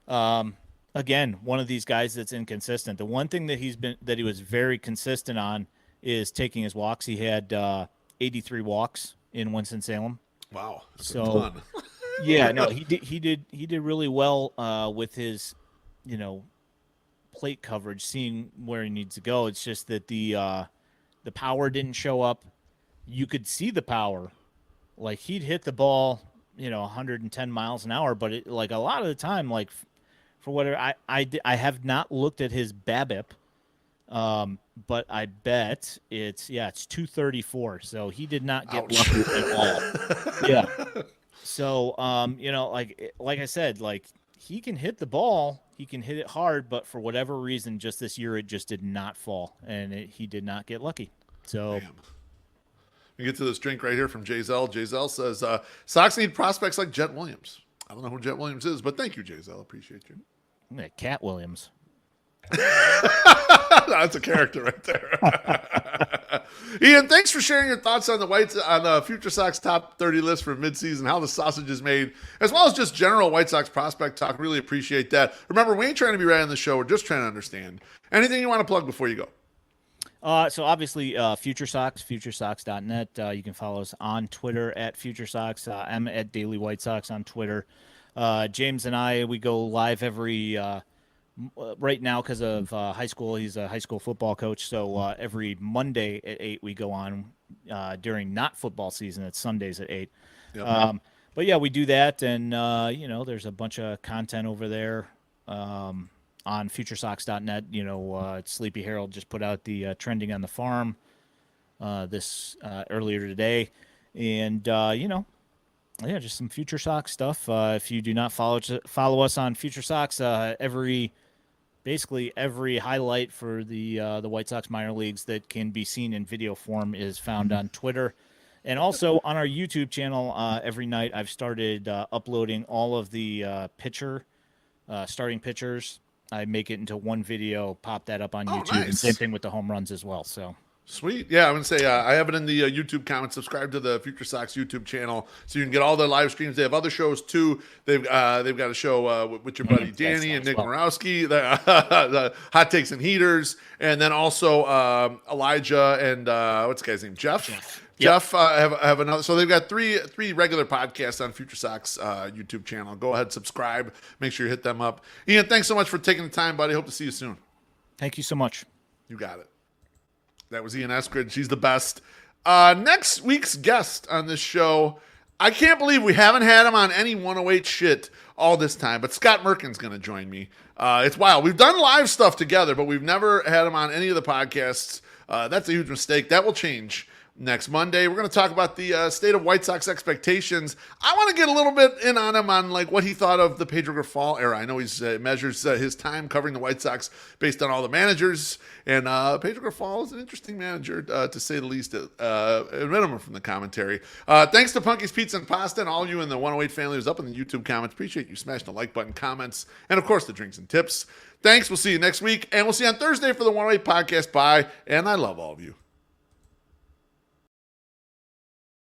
again, one of these guys that's inconsistent. The one thing that he was very consistent on is taking his walks. He had 83 walks in Winston-Salem. Wow. That's So, a ton. yeah, no, he did really well with his, plate coverage, seeing where he needs to go. It's just that the power didn't show up. You could see the power. Like, he'd hit the ball, 110 miles an hour, but a lot of the time, like, for whatever, I have not looked at his BABIP, but I bet it's 234. So he did not get lucky at all. Yeah. So, like I said, like, he can hit the ball, he can hit it hard, but for whatever reason, just this year, it just did not fall, and he did not get lucky. So. Damn. We get to this drink right here from Jay-Zell. Jay-Zell says, Sox need prospects like Jet Williams. I don't know who Jet Williams is, but thank you, Jay-Zell. Appreciate you. Yeah, Cat Williams. That's a character right there. Ian, thanks for sharing your thoughts on the Future Sox top 30 list for midseason, how the sausage is made, as well as just general White Sox prospect talk. Really appreciate that. Remember, we ain't trying to be right on the show. We're just trying to understand. Anything you want to plug before you go? So obviously, Future Sox, futuresox.net. You can follow us on Twitter at Future Sox. I'm at Daily White Sox on Twitter. James and I, we go live every right now because of high school. He's a high school football coach, so every Monday at 8 we go on during not football season. It's Sundays at 8. Yep. But yeah, we do that, and there's a bunch of content over there. On futuresox.net, Sleepy Harold just put out the trending on the farm this earlier today, and just some Future Sox stuff. If you do not follow us on Future Sox, basically every highlight for the White Sox minor leagues that can be seen in video form is found on Twitter, and also on our YouTube channel. Every night I've started uploading all of the starting pitchers. I make it into one video, pop that up on YouTube, nice. And same thing with the home runs as well. So sweet. Yeah, I'm going to say I have it in the YouTube comments. Subscribe to the Future Sox YouTube channel so you can get all the live streams. They have other shows, too. They've got a show with your buddy Danny and Nick Morowski, the Hot Takes and Heaters, and then also Elijah and what's the guy's name? Jeff. Jeff, have another. So they've got three regular podcasts on Future Sox YouTube channel. Go ahead, subscribe. Make sure you hit them up. Ian, thanks so much for taking the time, buddy. Hope to see you soon. Thank you so much. You got it. That was Ian Eskridge. He's the best. Next week's guest on this show, I can't believe we haven't had him on any 108 shit all this time, but Scott Merkin's going to join me. It's wild. We've done live stuff together, but we've never had him on any of the podcasts. That's a huge mistake. That will change next Monday. We're going to talk about the state of White Sox expectations. I want to get a little bit in on him on like what he thought of the Pedro Grifol era. I know he's measures his time covering the White Sox based on all the managers, and Pedro Grifol is an interesting manager to say the least, at minimum from the commentary. Thanks to Punky's Pizza and Pasta and all you in the 108 family who's up in the YouTube comments. Appreciate you smashing the like button, comments, and of course the drinks and tips. Thanks. We'll see you next week, and we'll see you on Thursday for the 108 podcast. Bye, and I love all of you.